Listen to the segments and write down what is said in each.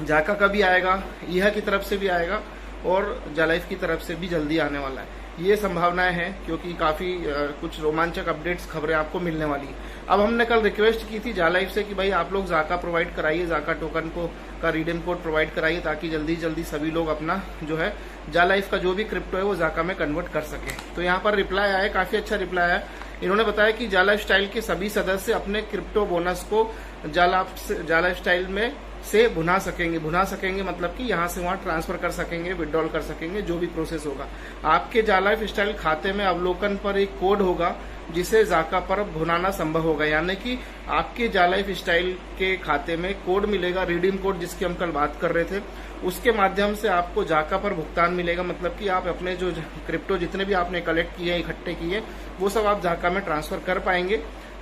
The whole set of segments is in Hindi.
जाका का भी आएगा, ईहा की तरफ से भी आएगा और जालाइफ की तरफ से भी जल्दी आने वाला है। ये संभावनाएं हैं क्योंकि काफी कुछ रोमांचक अपडेट्स खबरें आपको मिलने वाली है। अब हमने कल रिक्वेस्ट की थी जालाइफ से कि भाई आप लोग जाका प्रोवाइड कराइए, जाका टोकन को का रिडीम कोड प्रोवाइड कराइए ताकि जल्दी जल्दी सभी लोग अपना जो है जालाइफ का जो भी क्रिप्टो है वो जाका में कन्वर्ट कर सके। तो यहाँ पर रिप्लाई आया, काफी अच्छा रिप्लाई आया। इन्होंने बताया कि जालाइफ स्टाइल के सभी सदस्य अपने क्रिप्टो बोनस को जालाइफ स्टाइल में से भुना सकेंगे मतलब कि यहाँ से वहां ट्रांसफर कर सकेंगे, विड्रॉल कर सकेंगे, जो भी प्रोसेस होगा। आपके जालाइफ स्टाइल खाते में अवलोकन पर एक कोड होगा जिसे जाका पर भुनाना संभव होगा, यानी कि आपके जालाइफ स्टाइल के खाते में कोड मिलेगा, रिडीम कोड जिसकी हम कल बात कर रहे थे, उसके माध्यम से आपको जाका पर भुगतान मिलेगा। मतलब कि आप अपने जो क्रिप्टो जितने भी आपने कलेक्ट किए, इकट्ठे किए, वो सब आप जाका में ट्रांसफर कर पाएंगे।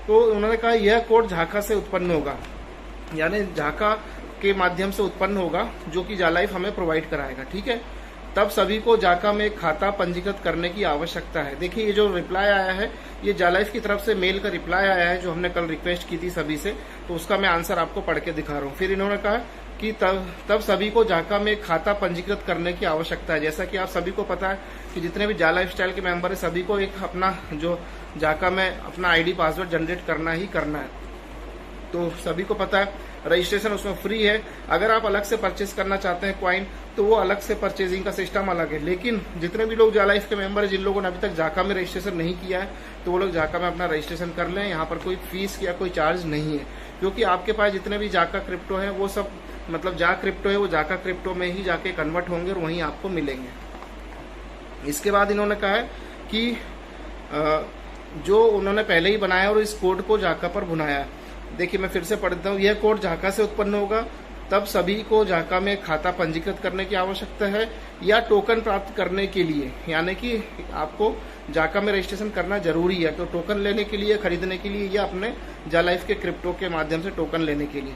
तो उन्होंने कहा यह कोड जाका से उत्पन्न होगा, यानी जाका के माध्यम से उत्पन्न होगा, जो कि जालाइफ हमें प्रोवाइड कराएगा। ठीक है, तब सभी को जाका में खाता पंजीकृत करने की आवश्यकता है। देखिए ये जो रिप्लाई आया है ये जालाइफ की तरफ से मेल का रिप्लाई आया है जो हमने कल रिक्वेस्ट की थी सभी से, तो उसका मैं आंसर आपको पढ़ के दिखा रहा हूँ। फिर इन्होंने कहा कि तब सभी को जाका में खाता पंजीकृत करने की आवश्यकता है। जैसा कि आप सभी को पता है कि जितने भी जालाइफ स्टाइल के मेंबर है सभी को एक अपना जो जाका में अपना आईडी पासवर्ड जनरेट करना ही करना है। तो सभी को पता है रजिस्ट्रेशन उसमें फ्री है। अगर आप अलग से परचेज करना चाहते हैं क्वाइन तो वो अलग से परचेजिंग का सिस्टम अलग है। लेकिन जितने भी लोग जालाइफ के मेंबर है, जिन लोगों ने अभी तक जाका में रजिस्ट्रेशन नहीं किया है, तो वो लोग जाका में अपना रजिस्ट्रेशन कर लें। यहाँ पर कोई फीस या कोई चार्ज नहीं है, क्योंकि आपके पास जितने भी जाका क्रिप्टो है वो सब मतलब जा क्रिप्टो है वो जाका क्रिप्टो में ही जाके कन्वर्ट होंगे और वहीं आपको मिलेंगे। इसके बाद इन्होंने कहा है कि जो उन्होंने पहले ही बनाया और इस कोड को जाका पर भुनाया। देखिए मैं फिर से पढ़ता हूँ, यह कोड जाका से उत्पन्न होगा, तब सभी को जाका में खाता पंजीकृत करने की आवश्यकता है या टोकन प्राप्त करने के लिए, यानी कि आपको जाका में रजिस्ट्रेशन करना जरूरी है। तो टोकन लेने के लिए, खरीदने के लिए या अपने जालाइफ के क्रिप्टो के माध्यम से टोकन लेने के लिए,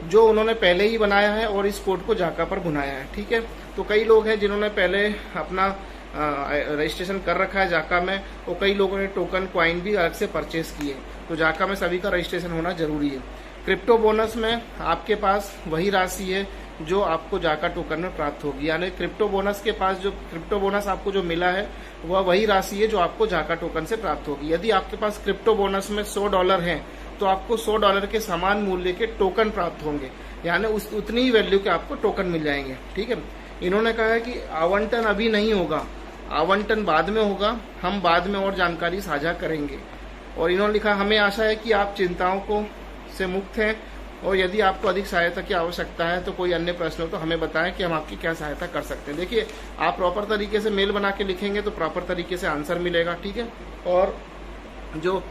जो उन्होंने पहले ही बनाया है और इस कोड को जाका पर भुनाया है। ठीक है, तो कई लोग हैं जिन्होंने पहले अपना रजिस्ट्रेशन कर रखा है जाका में, और कई लोगों ने टोकन क्वाइन भी अलग से परचेस किए। तो जाका में सभी का रजिस्ट्रेशन होना जरूरी है। क्रिप्टो बोनस में आपके पास वही राशि है जो आपको जाका टोकन में प्राप्त होगी, यानी क्रिप्टो बोनस के पास जो क्रिप्टो बोनस आपको जो मिला है वह वही राशि है जो आपको जाका टोकन से प्राप्त होगी। यदि आपके पास क्रिप्टो बोनस में $100 है तो आपको $100 के समान मूल्य के टोकन प्राप्त होंगे, यानी उतनी ही वैल्यू के आपको टोकन मिल जाएंगे। ठीक है, इन्होंने कहा है कि आवंटन अभी नहीं होगा, आवंटन बाद में होगा, हम बाद में और जानकारी साझा करेंगे। और इन्होंने लिखा, हमें आशा है कि आप चिंताओं को से मुक्त हैं और यदि आपको अधिक सहायता की आवश्यकता है तो कोई अन्य प्रश्न हो तो हमें बताएं कि हम आपकी क्या सहायता कर सकते हैं। देखिए आप प्रॉपर तरीके से मेल बना के लिखेंगे तो प्रॉपर तरीके से आंसर मिलेगा। ठीक है, और जो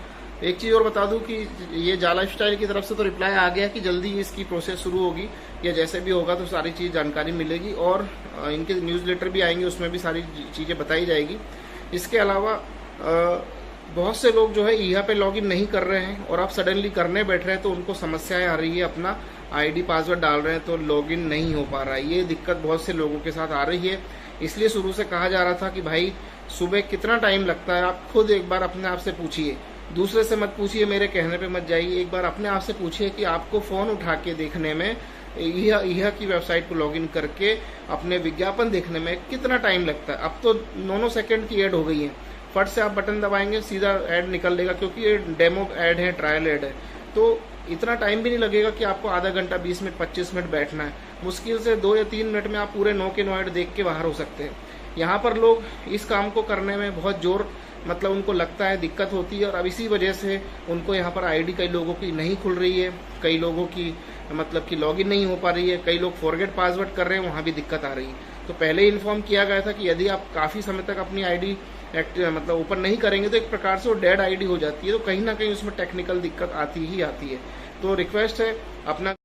एक चीज़ और बता दूं कि ये जालाइफ स्टाइल की तरफ से तो रिप्लाई आ गया कि जल्दी इसकी प्रोसेस शुरू होगी, या जैसे भी होगा तो सारी चीज़ जानकारी मिलेगी, और इनके न्यूज़लेटर भी आएंगे, उसमें भी सारी चीज़ें बताई जाएगी। इसके अलावा बहुत से लोग जो है ईहा पे लॉगिन नहीं कर रहे हैं और आप सडनली करने बैठ रहे हैं तो उनको समस्याएं आ रही है, अपना आईडी पासवर्ड डाल रहे हैं तो लॉगिन नहीं हो पा रहा है। ये दिक्कत बहुत से लोगों के साथ आ रही है, इसलिए शुरू से कहा जा रहा था कि भाई सुबह कितना टाइम लगता है, आप खुद एक बार अपने आप से पूछिए, दूसरे से मत पूछिए, मेरे कहने पे मत जाइए, एक बार अपने आप से पूछिए कि आपको फोन उठा के देखने में, ईहा की वेबसाइट को लॉगिन करके अपने विज्ञापन देखने में कितना टाइम लगता है। अब तो 9 सेकंड की ऐड हो गई है, फट से आप बटन दबाएंगे सीधा ऐड निकल लेगा, क्योंकि ये डेमो ऐड है, ट्रायल ऐड है, तो इतना टाइम भी नहीं लगेगा कि आपको आधा घंटा, 20 मिनट, 25 मिनट बैठना है। मुश्किल से 2 या 3 मिनट में आप पूरे 9 के 9 ऐड देख के बाहर हो सकते हैं। यहाँ पर लोग इस काम को करने में बहुत जोर मतलब उनको लगता है, दिक्कत होती है, और अब इसी वजह से उनको यहाँ पर आईडी कई लोगों की नहीं खुल रही है, कई लोगों की मतलब कि लॉगिन नहीं हो पा रही है, कई लोग फॉरगेट पासवर्ड कर रहे हैं, वहाँ भी दिक्कत आ रही है। तो पहले ही इन्फॉर्म किया गया था कि यदि आप काफ़ी समय तक अपनी आईडी मतलब ओपन नहीं करेंगे तो एक प्रकार से वो डेड आईडी हो जाती है, तो कहीं ना कहीं उसमें टेक्निकल दिक्कत आती ही आती है। तो रिक्वेस्ट है अपना